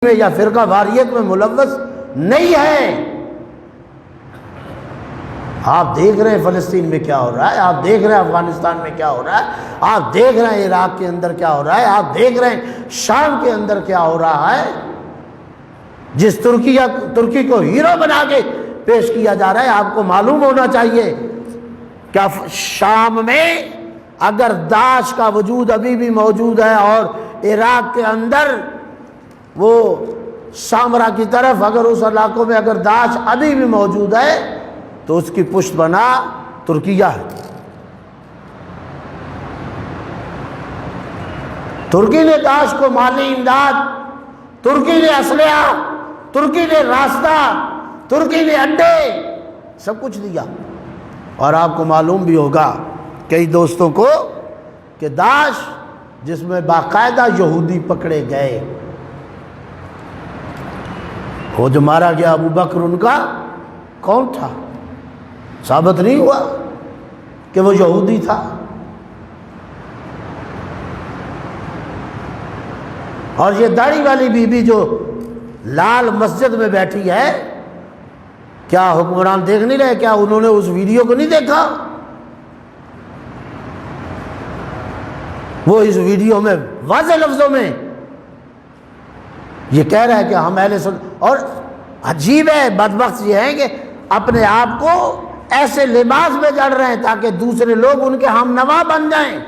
میں یا فرقہ واریت میں ملوث نہیں ہے۔ آپ دیکھ رہے ہیں فلسطین میں کیا ہو رہا ہے، آپ دیکھ رہے ہیں افغانستان میں کیا ہو رہا ہے، آپ دیکھ رہے ہیں عراق کے اندر کیا ہو رہا ہے، آپ دیکھ رہے ہیں شام کے اندر کیا ہو رہا ہے، جس ترکی کو ہیرو بنا کے پیش کیا جا رہا ہے۔ آپ کو معلوم ہونا چاہیے کہ شام میں اگر داعش کا وجود ابھی بھی موجود ہے اور عراق کے اندر وہ سامرا کی طرف اگر اس علاقوں میں اگر داعش ابھی بھی موجود ہے تو اس کی پشت بنا ترکیہ ہے۔ ترکی نے داعش کو مالی امداد، ترکی نے اسلحہ، ترکی نے راستہ، ترکی نے اڈے، سب کچھ دیا۔ اور آپ کو معلوم بھی ہوگا کئی دوستوں کو کہ داعش جس میں باقاعدہ یہودی پکڑے گئے، وہ جو مارا گیا ابو بکر ان کا کون تھا؟ ثابت نہیں ہوا کہ وہ یہودی تھا۔ اور یہ داڑھی والی بی بی جو لال مسجد میں بیٹھی ہے، کیا حکمران دیکھ نہیں رہے؟ کیا انہوں نے اس ویڈیو کو نہیں دیکھا؟ وہ اس ویڈیو میں واضح لفظوں میں یہ کہہ رہا ہے کہ ہم اہل سنت، اور عجیب ہے، بدبخت یہ ہے کہ اپنے آپ کو ایسے لباس میں جڑ رہے ہیں تاکہ دوسرے لوگ ان کے ہم نوا بن جائیں۔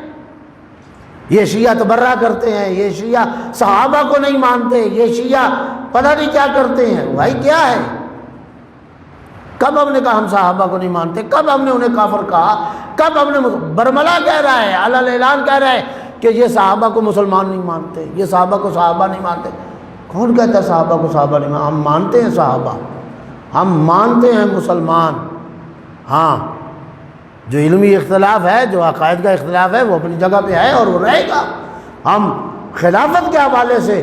یہ شیعہ تبرہ کرتے ہیں، یہ شیعہ صحابہ کو نہیں مانتے، یہ شیعہ پتہ نہیں کیا کرتے ہیں۔ بھائی کیا ہے؟ کب ہم نے کہا ہم صحابہ کو نہیں مانتے؟ کب ہم نے انہیں کافر کہا؟ کب ہم نے برملا کہہ رہا ہے، علل اعلان کہہ رہا ہے کہ یہ صحابہ کو مسلمان نہیں مانتے، یہ صحابہ کو صحابہ نہیں مانتے۔ کون کہتا ہے صحابہ کو صحابہ نہیں مانتے؟ ہم مانتے ہیں صحابہ، ہم مانتے ہیں مسلمان۔ ہاں، جو علمی اختلاف ہے، جو عقائد کا اختلاف ہے، وہ اپنی جگہ پہ ہے اور وہ رہے گا۔ ہم خلافت کے حوالے سے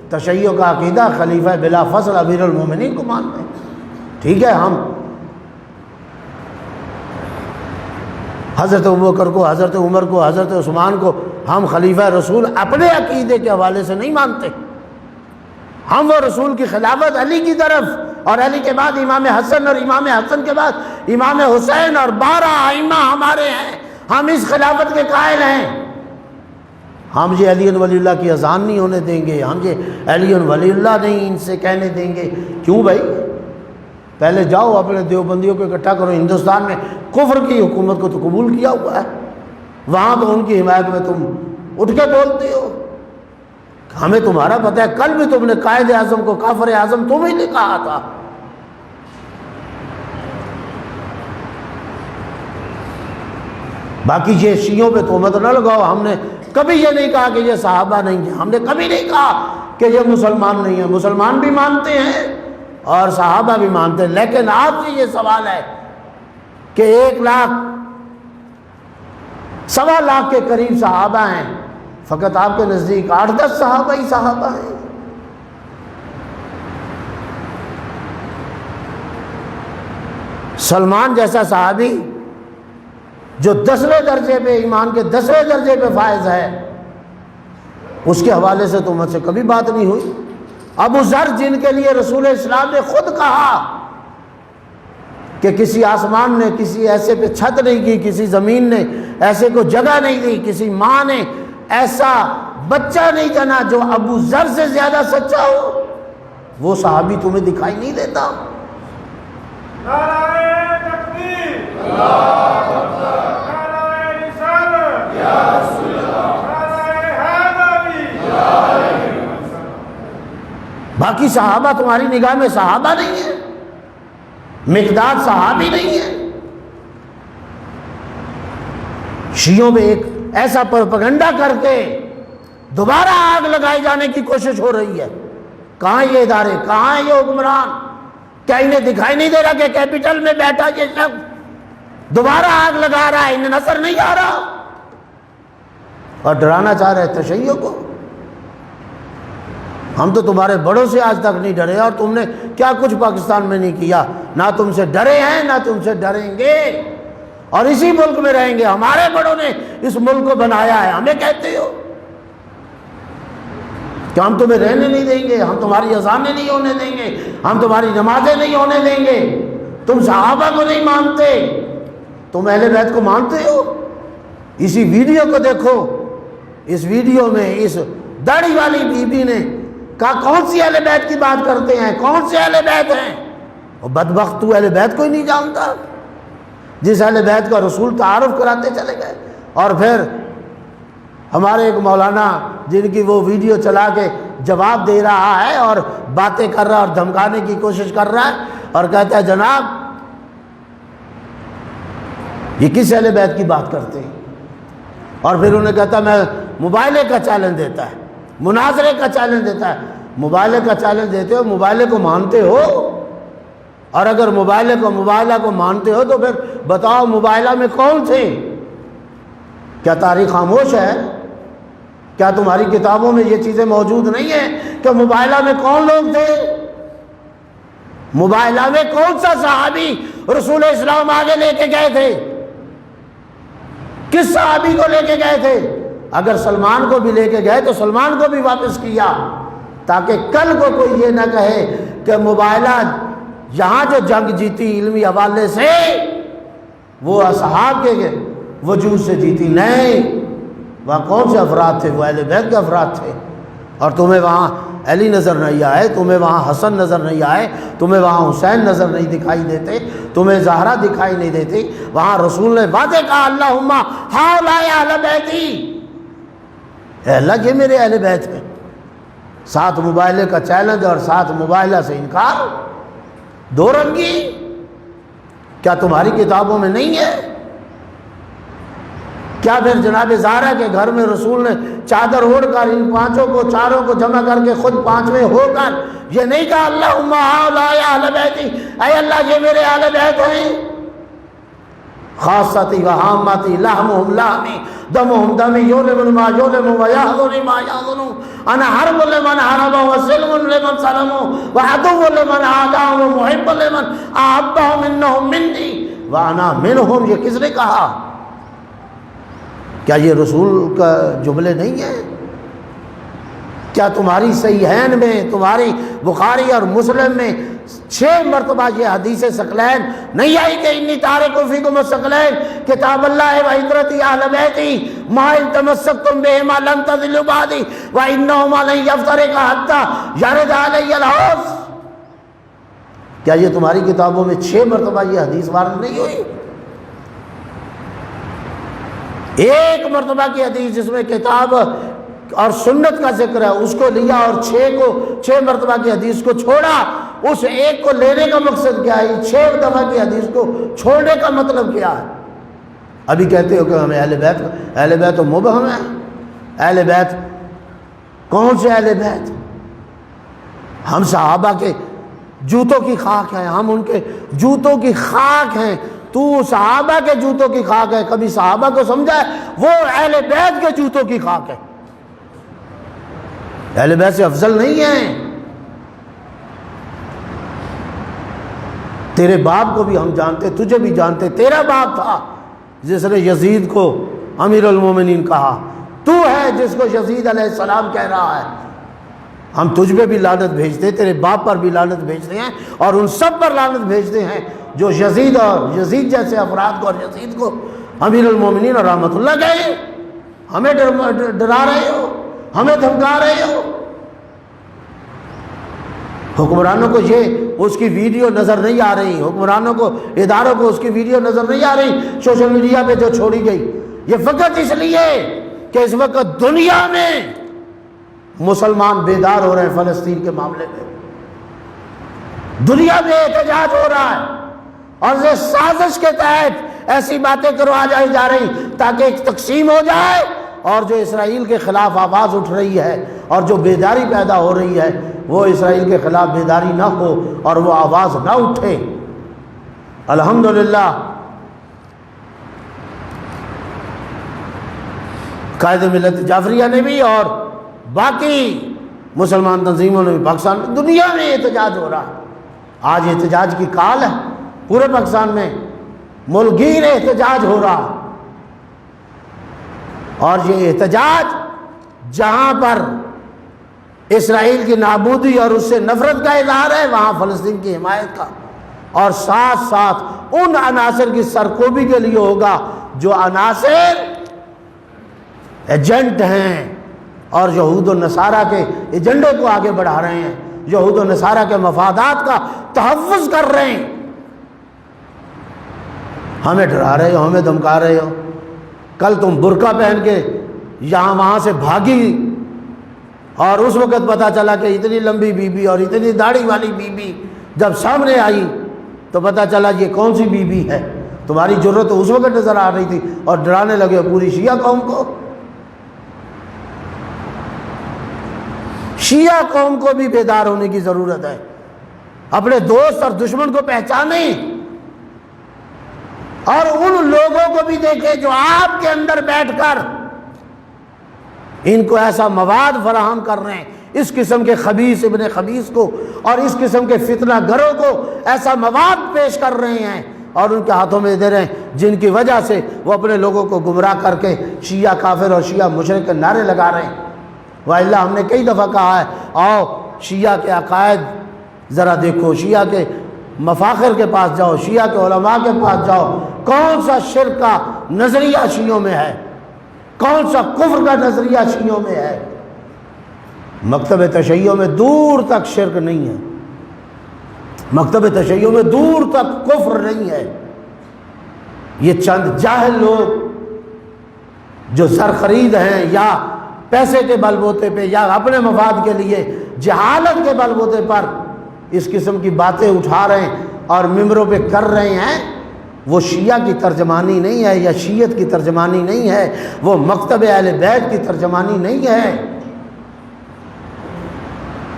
تشیع کا عقیدہ خلیفہ بلا فصل امیر المومنین کو مانتے ہیں، ٹھیک ہے۔ ہم حضرت ابوبکر کو، حضرت عمر کو، حضرت عثمان کو ہم خلیفہ رسول اپنے عقیدے کے حوالے سے نہیں مانتے۔ ہم وہ رسول کی خلافت علی کی طرف، اور علی کے بعد امام حسن، اور امام حسن کے بعد امام حسین، اور 12 ائمہ ہمارے ہیں، ہم اس خلافت کے قائل ہیں۔ ہم یہ علی ولی اللہ کی اذان نہیں ہونے دیں گے، ہم یہ علی ولی اللہ نہیں ان سے کہنے دیں گے۔ کیوں بھائی؟ پہلے جاؤ اپنے دیوبندیوں کو اکٹھا کرو۔ ہندوستان میں کفر کی حکومت کو تو قبول کیا ہوا ہے، وہاں تو ان کی حمایت میں تم اٹھ کے بولتے ہو۔ ہمیں تمہارا پتہ ہے، کل بھی تم نے قائد اعظم کو کافر اعظم تم ہی نے کہا تھا۔ باقی یہ شیعوں پہ تہمت نہ لگاؤ، ہم نے کبھی یہ نہیں کہا کہ یہ صحابہ نہیں ہیں، ہم نے کبھی نہیں کہا کہ یہ مسلمان نہیں ہیں۔ مسلمان بھی مانتے ہیں اور صحابہ بھی مانتے ہیں، لیکن آپ سے یہ سوال ہے کہ 1 لاکھ 1.25 لاکھ کے قریب صحابہ ہیں، فقط آپ کے نزدیک 8-10 صحابہ ہی صحابہ ہیں۔ سلمان جیسا صحابی جو 10ویں درجے پہ، ایمان کے 10ویں درجے پہ فائز ہے، اس کے حوالے سے تو مجھ سے کبھی بات نہیں ہوئی۔ ابو ذر جن کے لیے رسول اسلام نے خود کہا کہ کسی آسمان نے کسی ایسے پہ چھت نہیں کی، کسی زمین نے ایسے کو جگہ نہیں دی، کسی ماں نے ایسا بچہ نہیں جنا جو ابو ذر سے زیادہ سچا ہو، وہ صحابی تمہیں دکھائی نہیں دیتا؟ نعرہ تکبیر، اللہ اکبر، نعرہ رسالت، یا رسول اللہ، نعرہ حیدری، باقی صحابہ تمہاری نگاہ میں صحابہ نہیں ہے، مقداد صحابی نہیں ہے۔ شیعوں میں ایک ایسا پروپیگنڈا کر کے دوبارہ آگ لگائے جانے کی کوشش ہو رہی ہے۔ کہاں یہ ادارے، کہاں یہ حکمران؟ کیا انہیں دکھائی نہیں دے رہا کہ کیپٹل میں بیٹھا یہ شخص دوبارہ آگ لگا رہا ہے؟ انہیں نظر نہیں آ رہا؟ اور ڈرانا چاہ رہے تشیع کو۔ ہم تو تمہارے بڑوں سے آج تک نہیں ڈرے، اور تم نے کیا کچھ پاکستان میں نہیں کیا، نہ تم سے ڈرے ہیں نہ تم سے ڈریں گے، اور اسی ملک میں رہیں گے۔ ہمارے بڑوں نے اس ملک کو بنایا ہے، ہمیں کہتے ہو کہ ہم تمہیں رہنے نہیں دیں گے، ہم تمہاری اذانیں نہیں ہونے دیں گے، ہم تمہاری نمازیں نہیں ہونے دیں گے، تم صحابہ کو نہیں مانتے، تم اہل بیت کو مانتے ہو؟ اسی ویڈیو کو دیکھو، اس ویڈیو میں اس داڑھی والی بی بی نے کہا کون سی اہل بیت کی بات کرتے ہیں، کون سے اہل بیت ہیں؟ اور بدبخت تو اہل بیت کو ہی نہیں جانتا، جس اہل بیت کا رسول تعارف کراتے چلے گئے۔ اور پھر ہمارے ایک مولانا جن کی وہ ویڈیو چلا کے جواب دے رہا ہے اور باتیں کر رہا ہے اور دھمکانے کی کوشش کر رہا ہے اور کہتا ہے جناب یہ کس اہل بیت کی بات کرتے ہیں؟ اور پھر انہیں کہتا ہے میں مباہلے کا چیلنج دیتا ہے، مناظرے کا چیلنج دیتا ہے۔ مباہلے کا چیلنج دیتے ہو، مباہلے کو مانتے ہو؟ اور اگر مباہلہ کو مانتے ہو تو پھر بتاؤ مباہلہ میں کون تھے؟ کیا تاریخ خاموش ہے؟ کیا تمہاری کتابوں میں یہ چیزیں موجود نہیں ہیں کہ مباہلہ میں کون لوگ تھے؟ مباہلہ میں کون سا صحابی رسول اسلام آگے لے کے گئے تھے؟ کس صحابی کو لے کے گئے تھے؟ اگر سلمان کو بھی لے کے گئے تو سلمان کو بھی واپس کیا، تاکہ کل کو کوئی یہ نہ کہے کہ مباہلہ یہاں جو جنگ جیتی علمی حوالے سے وہ اصحاب کے وجود سے جیتی نہیں، وہاں کون سے افراد تھے؟ وہ اہل بیت کے افراد تھے۔ اور تمہیں وہاں علی نظر نہیں آئے، تمہیں وہاں حسن نظر نہیں آئے، تمہیں وہاں حسین نظر نہیں دکھائی دیتے، تمہیں زہرا دکھائی نہیں دیتی۔ وہاں رسول نے واضح کہا اللہم ہؤلاء اہل بیتی، اے اللہ یہ میرے اہل بیت ہیں۔ ساتھ مباہلے کا چیلنج اور ساتھ مباہلہ سے انکار، دو رنگی، کیا تمہاری کتابوں میں نہیں ہے؟ کیا پھر جناب زہرا کے گھر میں رسول نے چادر اوڑھ کر ان چاروں کو جمع کر کے خود پانچویں ہو کر یہ نہیں کہا اللہم ہؤلاء اہل بیتی، اے اللہ یہ میرے اہل بیت ہیں؟ خاصتی و عامتی، لحمہم لحمی، دمہم دمی، یولمن ما یولم و یحضن ما یحضن، انا حرب لمن حرب و سلم لمن سلم و عدو لمن عاداہ و محب لمن احبہم انہم منی وانا منہم۔ یہ کس نے کہا؟ کیا یہ رسول کا جملے نہیں ہیں؟ کیا تمہاری صحیحین میں، تمہاری بخاری اور مسلم میں 6 مرتبہ یہ حدیث ثقلین نہیں آئی کہ انی تارک فیکم الثقلین کتاب اللہ و عترتی اہل بیتی ما ان تمسکتم بہما لن تضلوا بعدی و انہما لن یفترقا حتی یرد علی الحوض؟ کیا یہ تمہاری کتابوں میں 6 مرتبہ یہ حدیث وارد نہیں ہوئی؟ ایک مرتبہ کی حدیث جس میں کتاب اور سنت کا ذکر ہے اس کو لیا اور 6 مرتبہ کی حدیث کو چھوڑا، اس ایک کو لینے کا مقصد کیا ہے؟ 6 دفعہ کی حدیث کو چھوڑنے کا مطلب کیا ہے؟ ابھی کہتے ہو کہ ہمیں اہل بیت تو مبہم ہے۔ اہل بیت کون سے اہل بیت؟ ہم صحابہ کے جوتوں کی خاک ہیں، ہم ان کے جوتوں کی خاک ہیں۔ تو صحابہ کے جوتوں کی خاک ہے، کبھی صحابہ کو سمجھا ہے؟ وہ اہل بیت کے جوتوں کی خاک ہے، اہل بیت سے افضل نہیں ہیں۔ تیرے باپ کو بھی ہم جانتے، تجھے بھی جانتے، تیرا باپ تھا جس نے یزید کو امیر المومنین کہا، تو ہے جس کو یزید علیہ السلام کہہ رہا ہے۔ ہم تجھ پہ بھی لعنت بھیجتے، تیرے باپ پر بھی لعنت بھیجتے ہیں، اور ان سب پر لعنت بھیجتے ہیں جو یزید اور یزید جیسے افراد کو اور یزید کو امیر المومنین اور رحمت اللہ کہے۔ ہمیں ڈرا رہے ہو، ہمیں دھمکا رہے ہو۔ حکمرانوں کو یہ اس کی ویڈیو نظر نہیں آ رہی، حکمرانوں کو، اداروں کو اس کی ویڈیو نظر نہیں آ رہی سوشل میڈیا پہ جو چھوڑی گئی۔ یہ فقط اس لیے کہ اس وقت دنیا میں مسلمان بیدار ہو رہے ہیں فلسطین کے معاملے میں، دنیا میں احتجاج ہو رہا ہے، اور یہ سازش کے تحت ایسی باتیں کروائی جا رہی تاکہ ایک تقسیم ہو جائے، اور جو اسرائیل کے خلاف آواز اٹھ رہی ہے اور جو بیداری پیدا ہو رہی ہے وہ اسرائیل کے خلاف بیداری نہ ہو اور وہ آواز نہ اٹھے۔ الحمدللہ قائد ملت جعفریہ نے بھی اور باقی مسلمان تنظیموں نے بھی پاکستان میں، دنیا میں احتجاج ہو رہا ہے۔ آج احتجاج کی کال ہے، پورے پاکستان میں ملگیر احتجاج ہو رہا، اور یہ احتجاج جہاں پر اسرائیل کی نابودی اور اس سے نفرت کا اظہار ہے، وہاں فلسطین کی حمایت کا، اور ساتھ ساتھ ان عناصر کی سرکوبی کے لیے ہوگا جو عناصر ایجنٹ ہیں اور یہود و نصارہ کے ایجنڈے کو آگے بڑھا رہے ہیں، یہود و نصارہ کے مفادات کا تحفظ کر رہے ہیں۔ ہمیں ڈرا رہے ہو، ہمیں دھمکا رہے ہو، کل تم برقع پہن کے یہاں وہاں سے بھاگی اور اس وقت پتہ چلا کہ اتنی لمبی بی بی اور اتنی داڑھی والی بی بی جب سامنے آئی تو پتہ چلا یہ کون سی بی بی ہے۔ تمہاری جرت تو اس وقت نظر آ رہی تھی اور ڈرانے لگے پوری شیعہ قوم کو۔ شیعہ قوم کو بھی بیدار ہونے کی ضرورت ہے، اپنے دوست اور دشمن کو پہچانیں اور ان لوگوں کو بھی دیکھیں جو آپ کے اندر بیٹھ کر ان کو ایسا مواد فراہم کر رہے ہیں، اس قسم کے خبیث ابن خبیث کو اور اس قسم کے فتنہ گروں کو ایسا مواد پیش کر رہے ہیں اور ان کے ہاتھوں میں دے رہے ہیں جن کی وجہ سے وہ اپنے لوگوں کو گمراہ کر کے شیعہ کافر اور شیعہ مشرک کے نعرے لگا رہے ہیں۔ وَإِلَّا ہم نے کئی دفعہ کہا ہے، آؤ شیعہ کے عقائد ذرا دیکھو، شیعہ کے مفاخر کے پاس جاؤ، شیعہ کے علماء کے پاس جاؤ، کون سا شرک کا نظریہ شیعوں میں ہے، کون سا کفر کا نظریہ شیعوں میں ہے۔ مکتب تشیع میں دور تک شرک نہیں ہے، مکتب تشیع میں دور تک کفر نہیں ہے۔ یہ چند جاہل لوگ جو زر خرید ہیں یا پیسے کے بل بوتے پہ یا اپنے مفاد کے لیے جہالت کے بل بوتے پر اس قسم کی باتیں اٹھا رہے ہیں اور ممبروں پہ کر رہے ہیں، وہ شیعہ کی ترجمانی نہیں ہے یا شیعت کی ترجمانی نہیں ہے، وہ مکتب اہل بیت کی ترجمانی نہیں ہے،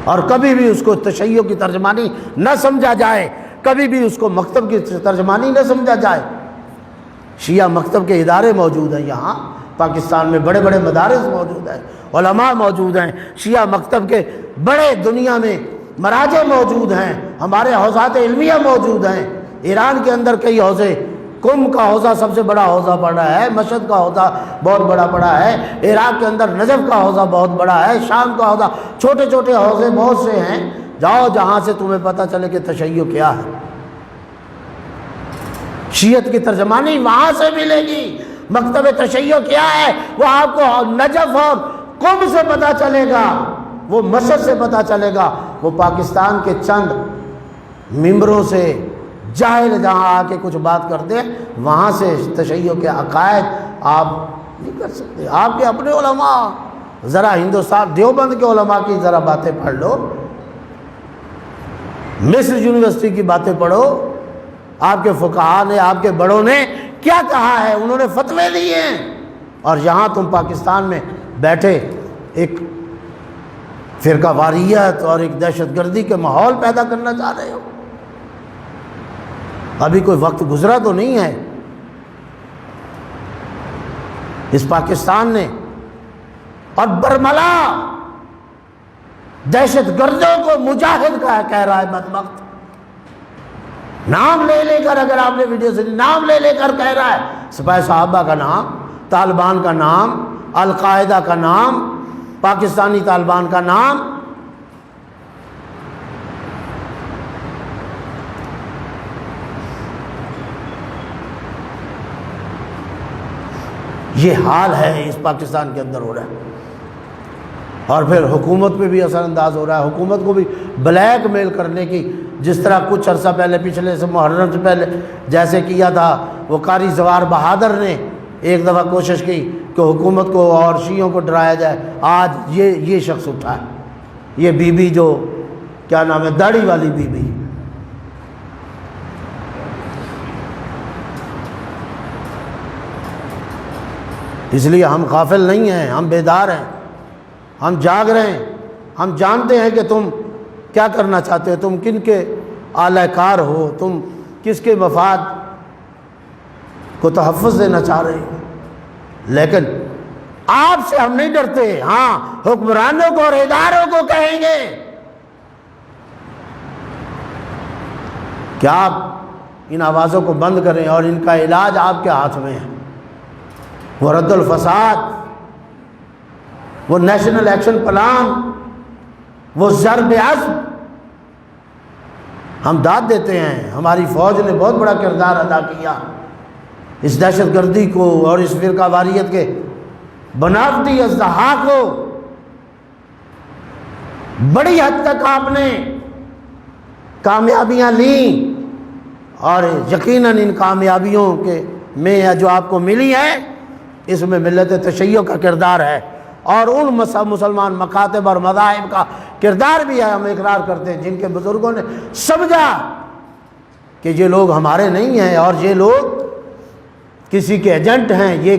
اور کبھی بھی اس کو تشیع کی ترجمانی نہ سمجھا جائے، کبھی بھی اس کو مکتب کی ترجمانی نہ سمجھا جائے۔ شیعہ مکتب کے ادارے موجود ہیں، یہاں پاکستان میں بڑے بڑے مدارس موجود ہیں، علماء موجود ہیں، شیعہ مکتب کے بڑے دنیا میں مراجع موجود ہیں، ہمارے حوزات علمیہ موجود ہیں۔ ایران کے اندر کئی حوزے، کم کا حوزہ سب سے بڑا حوزہ پڑا ہے، مشہد کا حوزہ بہت بڑا پڑا ہے، عراق کے اندر نجف کا حوزہ بہت بڑا ہے، شام کا حوزہ، چھوٹے چھوٹے حوزے بہت سے ہیں۔ جاؤ جہاں سے تمہیں پتہ چلے کہ تشیع کیا ہے، شیعت کی ترجمانی وہاں سے ملے گی۔ مکتب تشیع کیا ہے وہ آپ کو نجف اور قم سے پتہ چلے گا، وہ مشہد سے پتہ چلے گا، وہ پاکستان کے چند ممبروں سے جاہل جہاں آ کے کچھ بات کرتے ہیں وہاں سے تشیع کے عقائد آپ نہیں کر سکتے۔ آپ کے اپنے علماء، ذرا ہندوستان دیوبند کے علماء کی ذرا باتیں پڑھ لو، مصر یونیورسٹی کی باتیں پڑھو، آپ کے فقہاء نے، آپ کے بڑوں نے کیا کہا ہے، انہوں نے فتوے دیے ہیں، اور یہاں تم پاکستان میں بیٹھے ایک فرقہ واریت اور ایک دہشت گردی کے ماحول پیدا کرنا چاہ رہے ہو۔ ابھی کوئی وقت گزرا تو نہیں ہے، اس پاکستان نے اور برملا دہشت گردوں کو مجاہد کہہ رہا ہے بدبخت، نام لے لے کر، اگر آپ نے ویڈیو سے نام لے لے کر کہہ رہا ہے، سپاہ صحابہ کا نام، طالبان کا نام، القاعدہ کا نام، پاکستانی طالبان کا نام۔ یہ حال ہے اس پاکستان کے اندر ہو رہا ہے، اور پھر حکومت پہ بھی اثر انداز ہو رہا ہے، حکومت کو بھی بلیک میل کرنے کی، جس طرح کچھ عرصہ پہلے، پچھلے سے محرم سے پہلے جیسے کیا تھا، وہ قاری زوار بہادر نے ایک دفعہ کوشش کی کہ حکومت کو اور شیعوں کو ڈرایا جائے، آج یہ شخص اٹھا ہے، یہ بی بی جو کیا نام ہے، داڑھی والی بی بی۔ اس لیے ہم غافل نہیں ہیں، ہم بیدار ہیں، ہم جاگ رہے ہیں، ہم جانتے ہیں کہ تم کیا کرنا چاہتے ہو، تم کن کے اعلی کار ہو، تم کس کے مفاد کو تحفظ دینا چاہ رہے ہو، لیکن آپ سے ہم نہیں ڈرتے۔ ہاں، حکمرانوں کو اور اداروں کو کہیں گے کہ آپ ان آوازوں کو بند کریں، اور ان کا علاج آپ کے ہاتھ میں ہے۔ وہ رد الفساد، وہ نیشنل ایکشن پلان وہ ضرب عزم ہم داد دیتے ہیں، ہماری فوج نے بہت بڑا کردار ادا کیا اس دہشت گردی کو اور اس فرقہ واریت کے بناوٹی اژدہا کو بڑی حد تک آپ نے کامیابیاں لیں، اور یقیناً ان کامیابیوں کے میں جو آپ کو ملی ہیں اس میں ملت تشیع کا کردار ہے، اور ان مسلمان مکاتب اور مذاہب کا کردار بھی ہے، ہم اقرار کرتے ہیں، جن کے بزرگوں نے سمجھا کہ یہ لوگ ہمارے نہیں ہیں اور یہ لوگ کسی کے ایجنٹ ہیں، یہ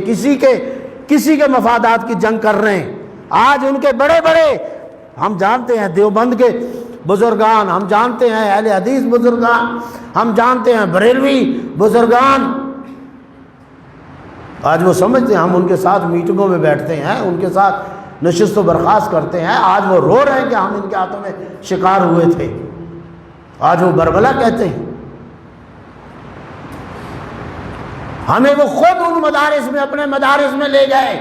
کسی کے مفادات کی جنگ کر رہے ہیں۔ آج ان کے بڑے بڑے ہم جانتے ہیں دیوبند کے بزرگان، ہم جانتے ہیں اہل حدیث بزرگان، ہم جانتے ہیں بریلوی بزرگان، آج وہ سمجھتے ہیں، ہم ان کے ساتھ میٹنگوں میں بیٹھتے ہیں، ان کے ساتھ نشست و برخاست کرتے ہیں، آج وہ رو رہے ہیں کہ ہم ان کے ہاتھوں میں شکار ہوئے تھے، آج وہ بربلا کہتے ہیں۔ ہمیں وہ خود ان مدارس میں، اپنے مدارس میں لے گئے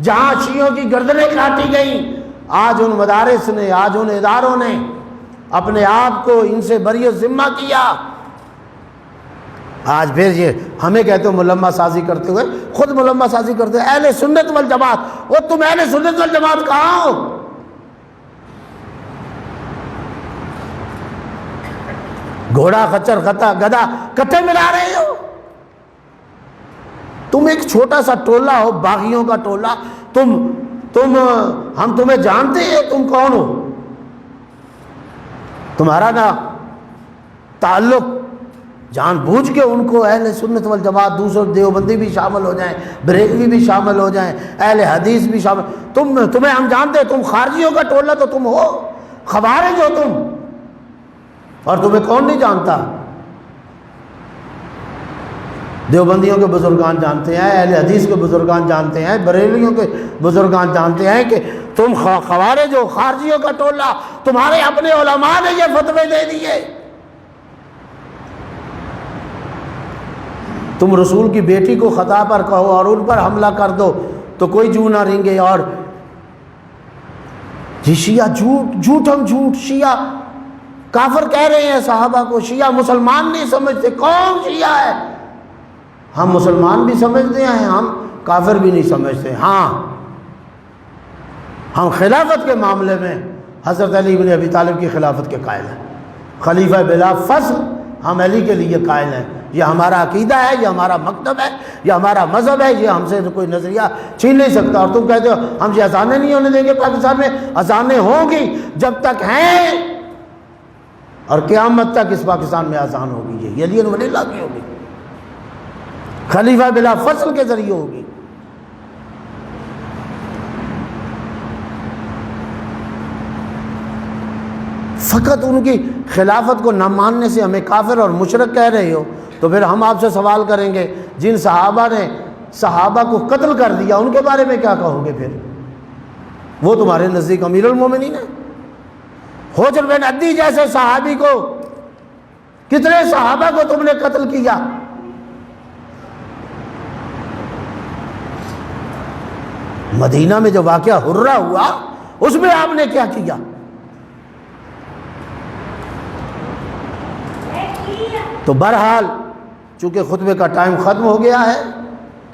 جہاں شیعوں کی گردنیں کاٹی گئیں، آج ان مدارس نے، آج ان اداروں نے اپنے آپ کو ان سے بری ذمہ کیا۔ آج پھر یہ ہمیں کہتے ہو ملمہ سازی کرتے ہوئے، خود ملمہ سازی کرتے ہوئے اہل سنت والجماعت، وہ تم اہل سنت والجماعت کہاں ہو؟ گھوڑا خچر خطا گدھا کٹھے ملا رہے ہو؟ تم ایک چھوٹا سا ٹولہ ہو، باغیوں کا ٹولہ، ہم تمہیں جانتے ہیں تم کون ہو؟ تمہارا نا تعلق جان بوجھ کے ان کو اہل سنت والجماعت، دوسرے دیوبندی بھی شامل ہو جائیں، بریلوی بھی شامل ہو جائیں، اہل حدیث بھی شامل، تمہیں ہم جانتے ہیں، تم خارجیوں کا ٹولہ تو تم ہو، خوارج ہو تم، اور تمہیں کون نہیں جانتا؟ دیوبندیوں کے بزرگان جانتے ہیں، اہل حدیث کے بزرگان جانتے ہیں، بریلیوں کے بزرگان جانتے ہیں کہ تم خوارج ہو، خارجیوں کا ٹولہ، تمہارے اپنے علماء نے یہ فتوے دے دیے۔ تم رسول کی بیٹی کو خطا پر کہو اور ان پر حملہ کر دو تو کوئی جو نہ رنگے، اور یہ شیعہ جھوٹ شیعہ کافر کہہ رہے ہیں صحابہ کو، شیعہ مسلمان نہیں سمجھتے، کون شیعہ ہے؟ ہم مسلمان بھی سمجھتے ہیں، ہم کافر بھی نہیں سمجھتے۔ ہاں، ہم خلافت کے معاملے میں حضرت علی بن ابی طالب کی خلافت کے قائل ہیں، خلیفہ بلا فصل ہم علی کے لیے قائل ہیں، یہ ہمارا عقیدہ ہے، یہ ہمارا مکتب ہے، یہ ہمارا مذہب ہے، یہ ہم سے کوئی نظریہ چھین نہیں سکتا۔ اور تم کہتے ہو ہم یہ اذانیں نہیں ہونے دیں گے پاکستان میں، اذانیں ہوں گی جب تک ہیں، اور قیامت تک اس پاکستان میں اذان ہوگی، یہ علی ولی اللہ کی ہوگی، خلیفہ بلا فصل کے ذریعے ہوگی۔ فقط ان کی خلافت کو نہ ماننے سے ہمیں کافر اور مشرک کہہ رہے ہو، تو پھر ہم آپ سے سوال کریں گے جن صحابہ نے صحابہ کو قتل کر دیا ان کے بارے میں کیا کہو گے؟ پھر وہ تمہارے نزدیک امیر المومنین ہیں؟ حجر بن عدی جیسے صحابی کو، کتنے صحابہ کو تم نے قتل کیا؟ مدینہ میں جو واقعہ ہررا ہوا اس میں آپ نے کیا کیا؟ تو بہرحال چونکہ خطبے کا ٹائم ختم ہو گیا ہے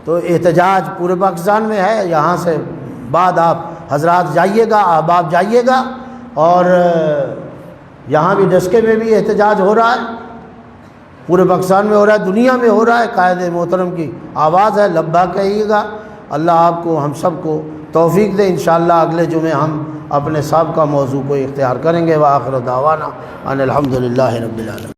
تو احتجاج پورے پاکستان میں ہے، یہاں سے بعد آپ حضرات جائیے گا، احباب جائیے گا، اور یہاں بھی ڈسکے میں بھی احتجاج ہو رہا ہے، پورے پاکستان میں ہو رہا ہے، دنیا میں ہو رہا ہے، قائد محترم کی آواز ہے، لبا کہیے گا۔ اللہ آپ کو ہم سب کو توفیق دے، انشاءاللہ اگلے جمعے ہم اپنے سابقہ موضوع کو اختیار کریں گے۔ وآخر دعوانا ان الحمدللہ رب العالمین۔